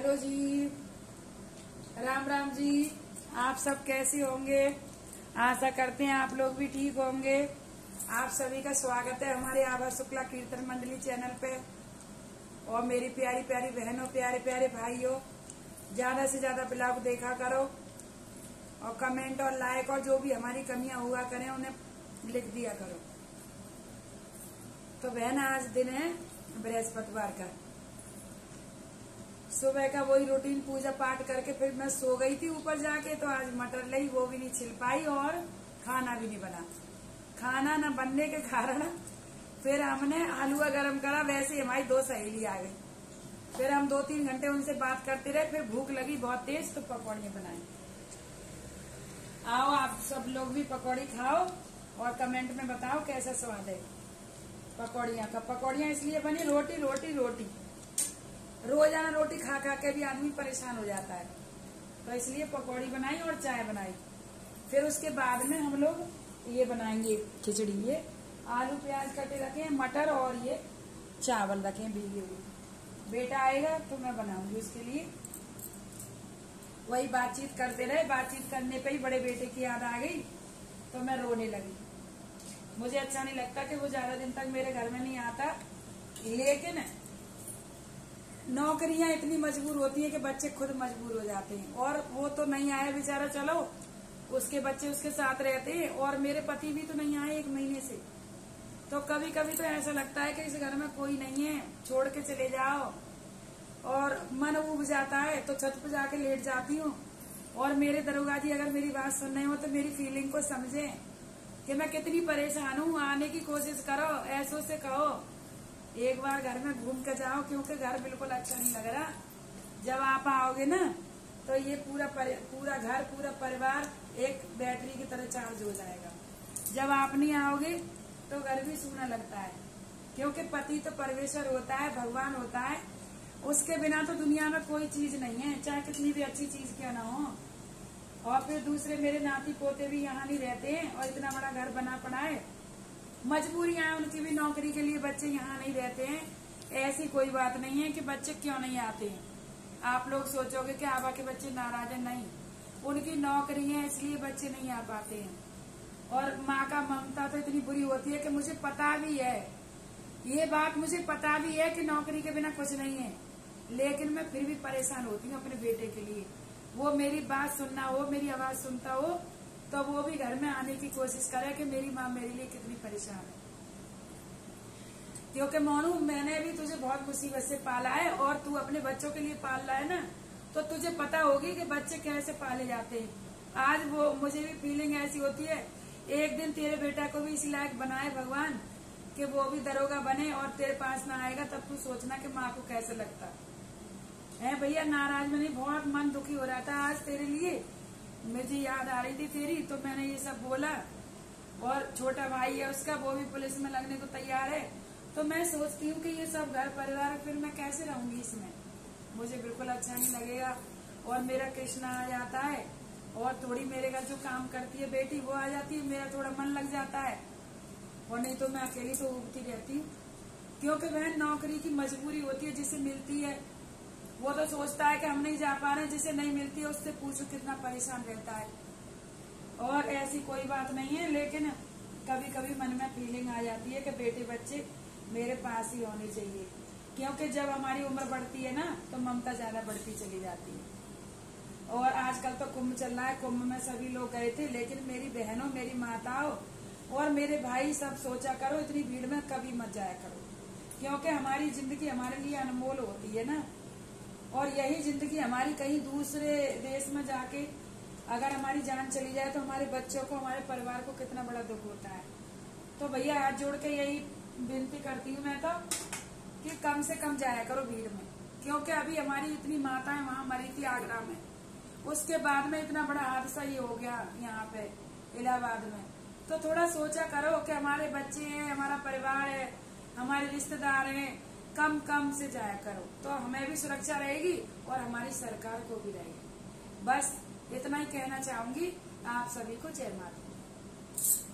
Hello जी, राम राम जी। आप सब कैसे होंगे? आशा करते हैं आप लोग भी ठीक होंगे। आप सभी का स्वागत है हमारे आभा शुक्ला कीर्तन मंडली चैनल पे। और मेरी प्यारी प्यारी बहनों, प्यारे प्यारे भाइयों, ज्यादा से ज्यादा ब्लॉग देखा करो और कमेंट और लाइक और जो भी हमारी कमियां हुआ करें उन्हें लिख दिया करो। तो बहन, आज दिन है बृहस्पतिवार का। सुबह का वही रूटीन पूजा पाठ करके फिर मैं सो गई थी ऊपर जाके। तो आज मटर लाई, वो भी नहीं छिल पाई और खाना भी नहीं बना। खाना न बनने के कारण फिर हमने हलवा गरम करा। वैसे ही हमारी दो सहेली आ गई, फिर हम 2-3 घंटे उनसे बात करते रहे। फिर भूख लगी बहुत तेज, तो पकौड़े बनाए। आओ आप सब लोग भी पकौड़ी खाओ और कमेंट में बताओ कैसा स्वाद है पकौड़ियाँ का। पकौड़ियाँ इसलिए बनी, रोटी रोटी रोटी, रोजाना रोटी खा खा के भी आदमी परेशान हो जाता है, तो इसलिए पकौड़ी बनाई और चाय बनाई। फिर उसके बाद में हम लोग ये बनाएंगे खिचड़ी। ये आलू प्याज कटे रखे हैं, मटर और ये चावल रखे हैं भीगे हुए। बेटा आएगा तो मैं बनाऊंगी उसके लिए। वही बातचीत करते रहे, बातचीत करने पे ही बड़े बेटे की याद आ गई तो मैं रोने लगी। मुझे अच्छा नहीं लगता कि वो ज्यादा दिन तक मेरे घर में नहीं आता, लेकिन नौकरियां इतनी मजबूर होती है कि बच्चे खुद मजबूर हो जाते हैं। और वो तो नहीं आया बेचारा, चलो उसके बच्चे उसके साथ रहते हैं, और मेरे पति भी तो नहीं आए 1 महीने से। तो कभी कभी तो ऐसा लगता है कि इस घर में कोई नहीं है, छोड़ के चले जाओ। और मन उब जाता है तो छत पर जाके लेट जाती हूँ। और मेरे दरोगा जी अगर मेरी बात सुन रहे हो तो मेरी फीलिंग को समझे कि मैं कितनी परेशान हूँ। आने की कोशिश करो, ऐसो से कहो एक बार घर में घूम के जाओ, क्योंकि घर बिल्कुल अच्छा नहीं लग रहा। जब आप आओगे ना तो ये पूरा घर, पूरा परिवार एक बैटरी की तरह चार्ज हो जाएगा। जब आप नहीं आओगे तो घर भी सूना लगता है, क्योंकि पति तो परमेश्वर होता है, भगवान होता है। उसके बिना तो दुनिया में कोई चीज नहीं है, चाहे कितनी भी अच्छी चीज क्यों ना हो। और फिर दूसरे मेरे नाती पोते भी यहाँ नहीं रहते हैं, और इतना बड़ा घर बना पड़ा है। मजबूरियां हैं उनकी भी, नौकरी के लिए बच्चे यहाँ नहीं रहते हैं। ऐसी कोई बात नहीं है कि बच्चे क्यों नहीं आते हैं। आप लोग सोचोगे कि आबा के बच्चे नाराज हैं, नहीं, उनकी नौकरी है इसलिए बच्चे नहीं आ पाते हैं। और माँ का ममता तो इतनी बुरी होती है कि मुझे पता भी है, ये बात मुझे पता भी है कि नौकरी के बिना कुछ नहीं है, लेकिन मैं फिर भी परेशान होती हूँ अपने बेटे के लिए। वो मेरी बात सुनना हो, मेरी आवाज सुनता हो, तो वो भी घर में आने की कोशिश करे कि मेरी माँ मेरे लिए कितनी परेशान है। क्योंकि मोनू, मैंने भी तुझे बहुत मुसीबत से पाला है, और तू अपने बच्चों के लिए पाल रहा है ना, तो तुझे पता होगी कि बच्चे कैसे पाले जाते हैं। आज वो मुझे भी फीलिंग ऐसी होती है, एक दिन तेरे बेटा को भी इस लायक बनाए भगवान कि वो भी दरोगा बने और तेरे पास ना आएगा, तब तू सोचना कि माँ को कैसे लगता है। भैया नाराज में नहीं, बहुत मन दुखी हो रहा था आज तेरे लिए। मुझे याद आ रही थी तेरी, तो मैंने ये सब बोला। और छोटा भाई है उसका, वो भी पुलिस में लगने को तैयार है। तो मैं सोचती हूँ कि ये सब घर परिवार, फिर मैं कैसे रहूंगी इसमें, मुझे बिल्कुल अच्छा नहीं लगेगा। और मेरा कृष्णा आ जाता है, और थोड़ी मेरे घर जो काम करती है बेटी वो आ जाती है, मेरा थोड़ा मन लग जाता है। और नहीं तो मैं अकेली तो उगती रहती हूँ, क्योंकि वह नौकरी की मजबूरी होती है। जिसे मिलती है वो तो सोचता है कि हम नहीं जा पा रहे, जिसे नहीं मिलती है उससे पूछो कितना परेशान रहता है। और ऐसी कोई बात नहीं है, लेकिन कभी कभी मन में फीलिंग आ जाती है कि बेटे बच्चे मेरे पास ही होने चाहिए। क्योंकि जब हमारी उम्र बढ़ती है ना तो ममता ज्यादा बढ़ती चली जाती है। और आजकल तो कुंभ चल रहा है, कुंभ में सभी लोग गए थे, लेकिन मेरी बहनों, मेरी माताओं और मेरे भाई सब सोचा करो इतनी भीड़ में कभी मत जाया करो, क्योंकि हमारी जिंदगी हमारे लिए अनमोल होती है ना। और यही जिंदगी हमारी कहीं दूसरे देश में जाके अगर हमारी जान चली जाए तो हमारे बच्चों को, हमारे परिवार को कितना बड़ा दुख होता है। तो भैया हाथ जोड़ के यही विनती करती हूँ मैं तो कि कम से कम जाया करो भीड़ में। क्योंकि अभी हमारी इतनी माताएं वहां मरी थी आगरा में, उसके बाद में इतना बड़ा हादसा ये हो गया यहाँ पे इलाहाबाद में। तो थोड़ा सोचा करो कि हमारे बच्चे हैं, हमारा परिवार है, हमारे रिश्तेदार हैं, कम कम से जाया करो, तो हमें भी सुरक्षा रहेगी और हमारी सरकार को भी रहेगी। बस इतना ही कहना चाहूंगी। आप सभी को जय माता दी।